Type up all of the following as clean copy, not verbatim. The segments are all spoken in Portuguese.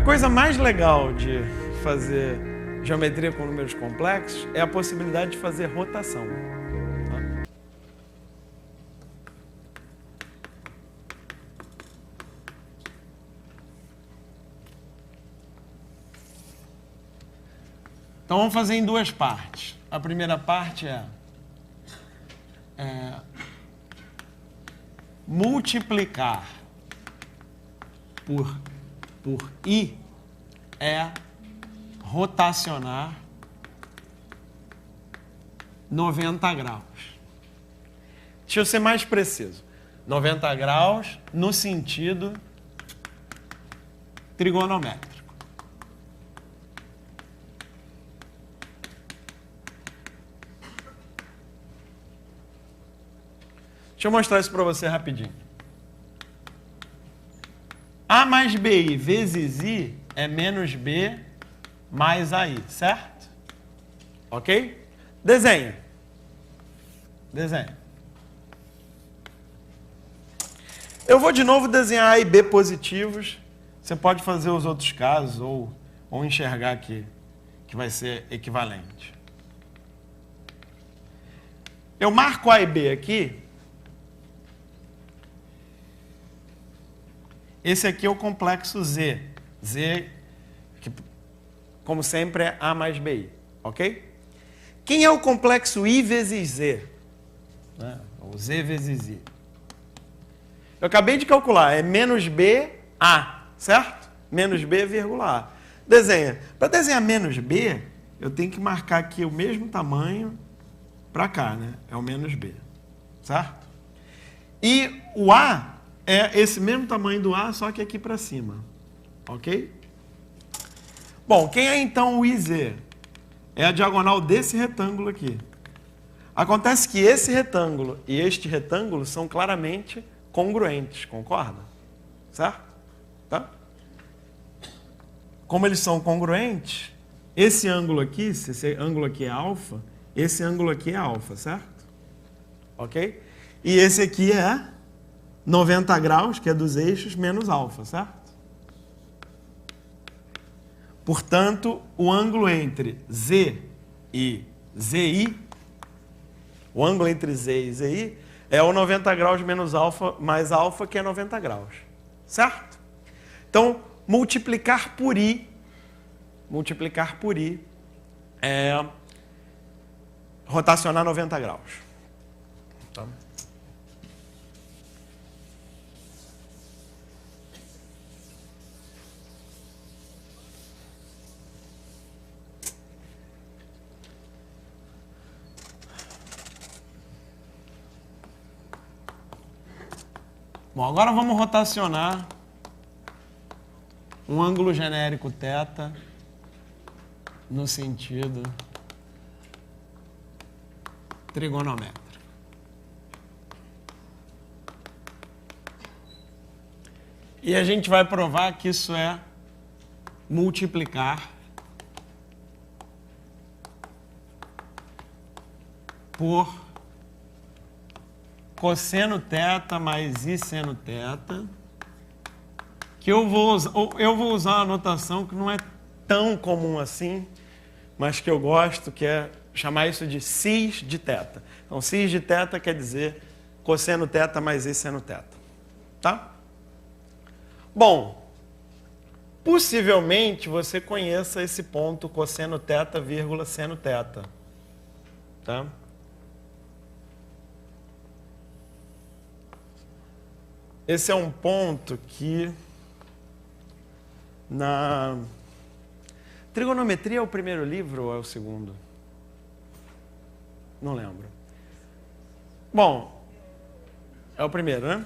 coisa mais legal de fazer geometria com números complexos é a possibilidade de fazer rotação. Tá? Então vamos fazer em duas partes. A primeira parte é multiplicar por I é rotacionar 90 graus. Deixa eu ser mais preciso. 90 graus no sentido trigonométrico. Deixa eu mostrar isso para você rapidinho. A mais BI vezes I é menos B mais AI, certo? Ok? Desenho. Desenho. Eu vou de novo desenhar A e B positivos. Você pode fazer os outros casos ou enxergar aqui que vai ser equivalente. Eu marco A e B aqui. Esse aqui é o complexo Z. Z, que, como sempre, é A mais BI. Ok? Quem é o complexo I vezes Z? O Z vezes I. Eu acabei de calcular. É menos B, A. Certo? Menos B, vírgula A. Desenha. Para desenhar menos B, eu tenho que marcar aqui o mesmo tamanho para cá, né? É o menos B. Certo? E o A é esse mesmo tamanho do A, só que aqui para cima. Ok? Bom, quem é então o IZ? É a diagonal desse retângulo aqui. Acontece que esse retângulo e este retângulo são claramente congruentes, concorda? Certo? Tá? Como eles são congruentes, esse ângulo aqui, se esse ângulo aqui é alfa, esse ângulo aqui é alfa, certo? Ok? E esse aqui é 90 graus, que é dos eixos, menos alfa, certo? Portanto, o ângulo entre Z e ZI, o ângulo entre Z e ZI, é o 90 graus menos alfa mais alfa, que é 90 graus. Certo? Então, multiplicar por I é rotacionar 90 graus. Tá? Bom, agora vamos rotacionar um ângulo genérico θ no sentido trigonométrico. E a gente vai provar que isso é multiplicar por cosseno θ mais I seno θ, que eu vou usar uma notação que não é tão comum assim, mas que eu gosto, que é chamar isso de cis de θ. Então, cis de θ quer dizer cosseno θ mais I seno θ. Tá? Bom, possivelmente você conheça esse ponto cosseno θ, vírgula, seno θ. Tá? Esse é um ponto que na trigonometria é o primeiro livro ou é o segundo? Não lembro. Bom, é o primeiro, né?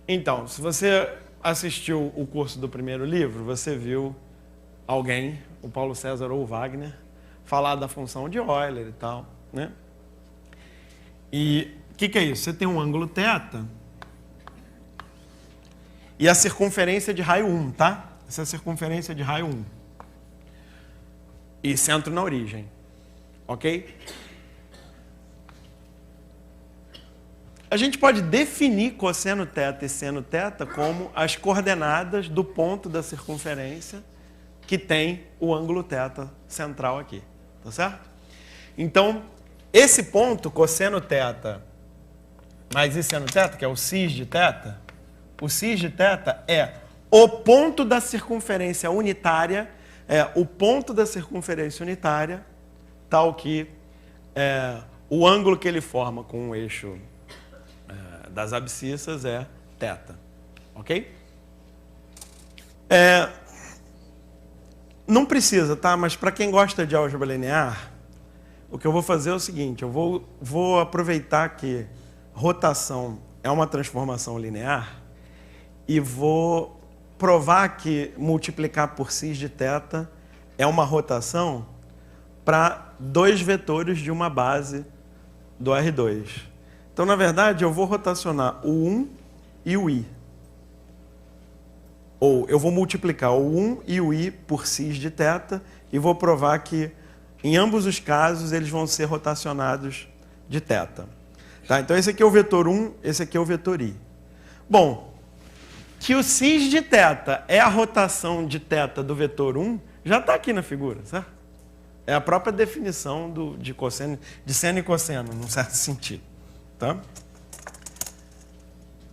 Então, se você assistiu o curso do primeiro livro, você viu alguém, o Paulo César ou o Wagner, falar da função de Euler e tal, né? E o que é isso? Você tem um ângulo θ e a circunferência de raio 1, tá? Essa é a circunferência de raio 1. E centro na origem. Ok? A gente pode definir cosseno θ e seno θ como as coordenadas do ponto da circunferência que tem o ângulo θ central aqui, tá certo? Então, esse ponto, cosseno θ mais e seno θ, que é o cis de θ, o cis de θ é o ponto da circunferência unitária, o ponto da circunferência unitária, tal que o ângulo que ele forma com o eixo das abscissas é θ, ok? Não precisa, tá? Mas para quem gosta de álgebra linear, o que eu vou fazer é o seguinte, eu vou aproveitar que rotação é uma transformação linear e vou provar que multiplicar por cis de θ é uma rotação para dois vetores de uma base do R2. Então, na verdade, eu vou rotacionar o 1 e o i. Ou eu vou multiplicar o 1 e o i por cis de θ e vou provar que, em ambos os casos, eles vão ser rotacionados de θ. Tá? Então, esse aqui é o vetor 1, esse aqui é o vetor i. Bom, que o cis de θ é a rotação de θ do vetor 1, já está aqui na figura, certo? É a própria definição de cosseno, de seno e cosseno, num certo sentido. Tá?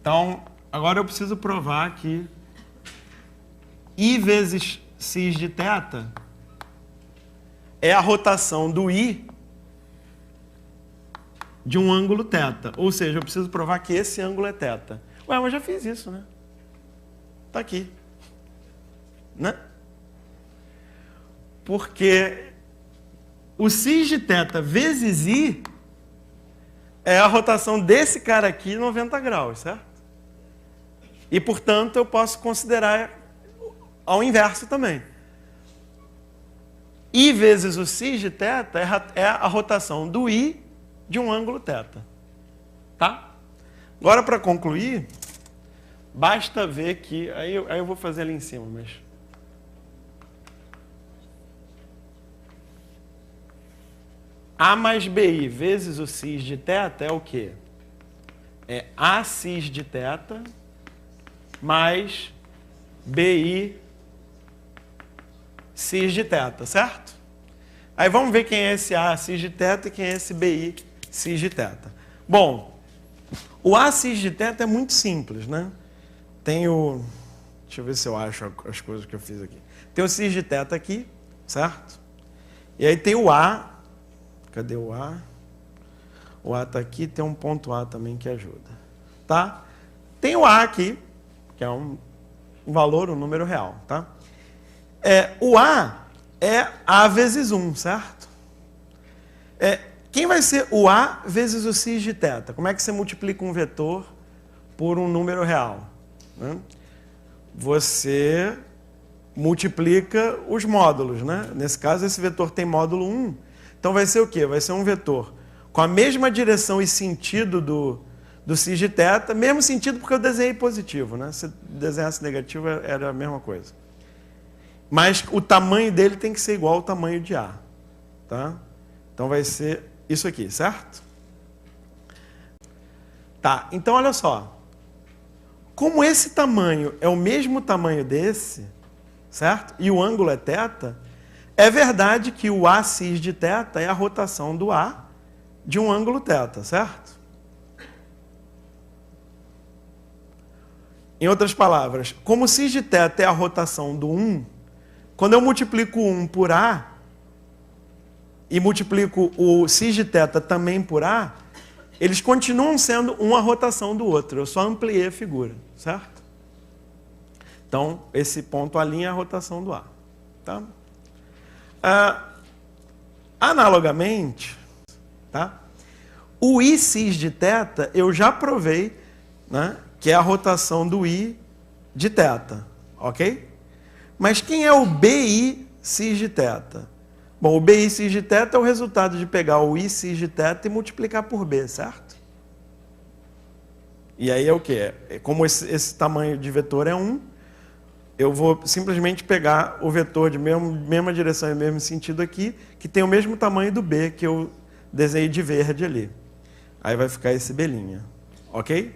Então, agora eu preciso provar que I vezes cis de θ é a rotação do I de um ângulo θ. Ou seja, eu preciso provar que esse ângulo é θ. Ué, mas eu já fiz isso, né? Está aqui. Né? Porque o cis de θ vezes I é a rotação desse cara aqui 90 graus, certo? E, portanto, eu posso considerar ao inverso também. I vezes o cis de θ é a rotação do I de um ângulo θ. Tá? Agora, para concluir, basta ver que... Aí eu vou fazer ali em cima, mas... A mais BI vezes o cis de θ é o quê? É A cis de θ mais BI cis de θ, certo? Aí vamos ver quem é esse A cis de θ e quem é esse BI cis de θ. Bom, o A cis de θ é muito simples, né? Tem o... Deixa eu ver se eu acho as coisas que eu fiz aqui. Tem o cis de θ aqui, certo? E aí tem o A... Cadê o A? O A está aqui, tem um ponto A também que ajuda. Tá? Tem o A aqui, que é um valor, um número real. Tá? O A é A vezes 1, certo? Quem vai ser o A vezes o cis de θ? Como é que você multiplica um vetor por um número real? Né? Você multiplica os módulos. Né? Nesse caso, esse vetor tem módulo 1. Então vai ser o quê? Vai ser um vetor com a mesma direção e sentido do cis de θ, mesmo sentido porque eu desenhei positivo, né? Se desenhasse negativo era a mesma coisa. Mas o tamanho dele tem que ser igual ao tamanho de A. Tá? Então vai ser isso aqui, certo? Tá, então olha só. Como esse tamanho é o mesmo tamanho desse, certo? E o ângulo é θ, é verdade que o A cis de θ é a rotação do A de um ângulo θ, certo? Em outras palavras, como o cis de θ é a rotação do 1, quando eu multiplico o 1 por A e multiplico o cis de θ também por A, eles continuam sendo uma rotação do outro. Eu só ampliei a figura, certo? Então, esse ponto A' é a rotação do A. Tá? Analogamente, tá? O I cis de θ eu já provei, né, que é a rotação do I de θ, ok? Mas quem é o BI cis de θ? Bom, o BI cis de θ é o resultado de pegar o I cis de θ e multiplicar por B, certo? E aí é o quê? Como esse tamanho de vetor é 1, eu vou simplesmente pegar o vetor de mesma direção e mesmo sentido aqui, que tem o mesmo tamanho do B que eu desenhei de verde ali. Aí vai ficar esse B', ok?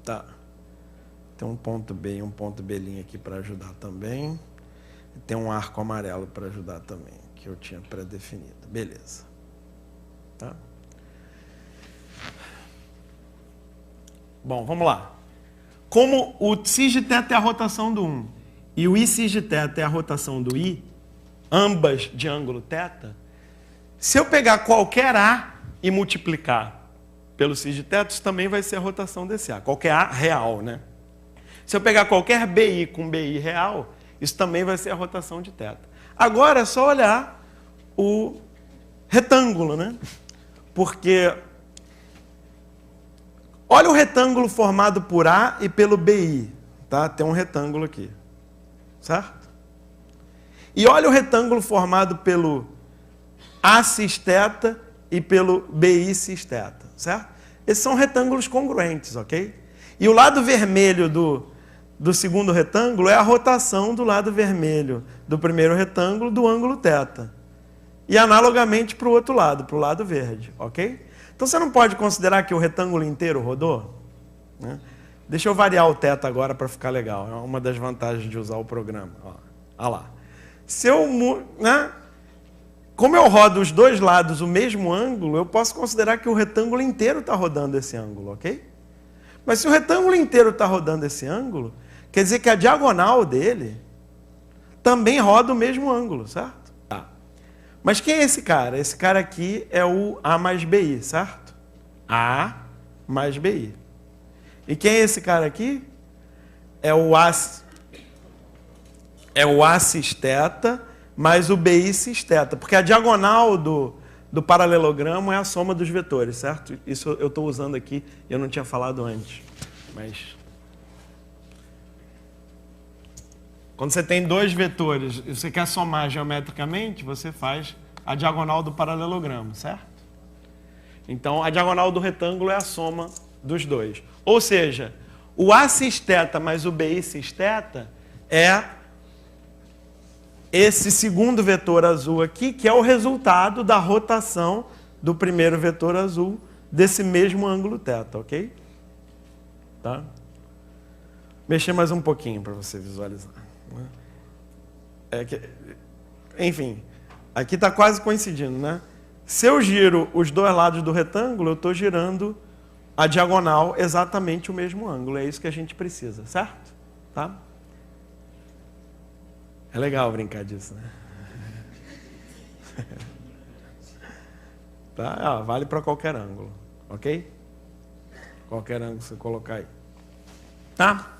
Tá. Tem um ponto B e um ponto B' aqui para ajudar também. Tem um arco amarelo para ajudar também, que eu tinha pré-definido. Beleza. Tá? Bom, vamos lá. Como o cis de θ é a rotação do 1 e o I cis de θ é a rotação do I, ambas de ângulo θ, se eu pegar qualquer A e multiplicar pelo cis de θ, isso também vai ser a rotação desse A. Qualquer A real, né? Se eu pegar qualquer BI com BI real, isso também vai ser a rotação de θ. Agora é só olhar o retângulo, né? Porque olha o retângulo formado por A e pelo BI, tá? Tem um retângulo aqui, certo? E olha o retângulo formado pelo A cis θ e pelo BI cis θ, certo? Esses são retângulos congruentes, ok? E o lado vermelho do segundo retângulo é a rotação do lado vermelho do primeiro retângulo do ângulo θ. E analogamente para o outro lado, para o lado verde, ok? Então você não pode considerar que o retângulo inteiro rodou, né? Deixa eu variar o θ agora para ficar legal. É uma das vantagens de usar o programa. Ó, olha lá. Se eu, né? Como eu rodo os dois lados o mesmo ângulo, eu posso considerar que o retângulo inteiro está rodando esse ângulo, ok? Mas se o retângulo inteiro está rodando esse ângulo, quer dizer que a diagonal dele também roda o mesmo ângulo, certo? Tá. Mas quem é esse cara? Esse cara aqui é o A mais BI, certo? A mais BI. E quem é esse cara aqui? É o A cis θ mais o BI cis θ. Porque a diagonal do paralelogramo é a soma dos vetores, certo? Isso eu estou usando aqui, eu não tinha falado antes. Mas quando você tem dois vetores e você quer somar geometricamente, você faz a diagonal do paralelogramo, certo? Então, a diagonal do retângulo é a soma dos dois. Ou seja, o A cis θ mais o BI cis θ é esse segundo vetor azul aqui, que é o resultado da rotação do primeiro vetor azul desse mesmo ângulo θ, ok? Tá? Mexer mais um pouquinho para você visualizar. Enfim, aqui está quase coincidindo, né? Se eu giro os dois lados do retângulo, eu estou girando a diagonal exatamente o mesmo ângulo. É isso que a gente precisa, certo? Tá? É legal brincar disso, né? Tá? Vale para qualquer ângulo, ok? Qualquer ângulo que você colocar aí. Tá?